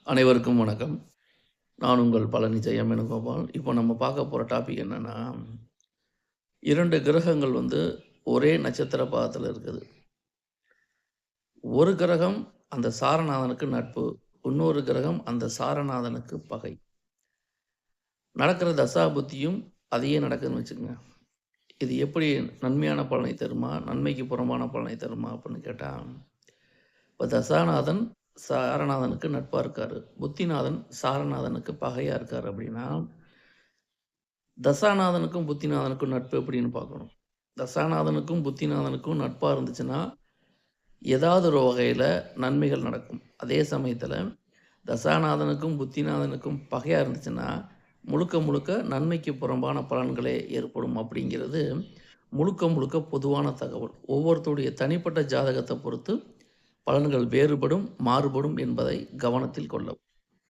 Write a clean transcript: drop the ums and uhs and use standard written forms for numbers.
அனைவருக்கும் வணக்கம். நான் உங்கள் பழனி ஜெயமேனுகோபால். இப்போ நம்ம பார்க்க போற டாபிக் என்னன்னா, 2 கிரகங்கள் ஒரே நட்சத்திர பாதத்தில இருக்குது. ஒரு கிரகம் அந்த சாரநாதனுக்கு நட்பு. இன்னொரு கிரகம் அந்த சாரநாதனுக்கு பகை. நடக்கிற தசாபுத்தியும் அதையே நடக்குதுன்னு வச்சுக்கங்க. இது எப்படி நன்மையான பலனை தருமா? நன்மைக்கு புறம்பான பலனை தருமா? அப்படின்னு கேட்டா, இப்ப தசாநாதன் சாரநாதனுக்கு நட்பா இருக்காரு. புத்திநாதன் சாரநாதனுக்கு பகையா இருக்காரு அப்படின்னா, தசாநாதனுக்கும் புத்திநாதனுக்கும் நட்பு எப்படின்னு பார்க்கணும். தசாநாதனுக்கும் புத்திநாதனுக்கும் நட்பா இருந்துச்சுன்னா, ஏதாவது ஒரு வகையில நன்மைகள் நடக்கும். அதே சமயத்தில தசாநாதனுக்கும் புத்திநாதனுக்கும் பகையா இருந்துச்சுன்னா, முழுக்க முழுக்க நன்மைக்கு புறம்பான பலன்களே ஏற்படும் அப்படிங்கிறது முழுக்க முழுக்க பொதுவான தகவல். ஒவ்வொருத்தருடைய தனிப்பட்ட ஜாதகத்தை பொறுத்து பலன்கள் வேறுபடும், மாறுபடும் என்பதை கவனத்தில் கொள்ளவும்.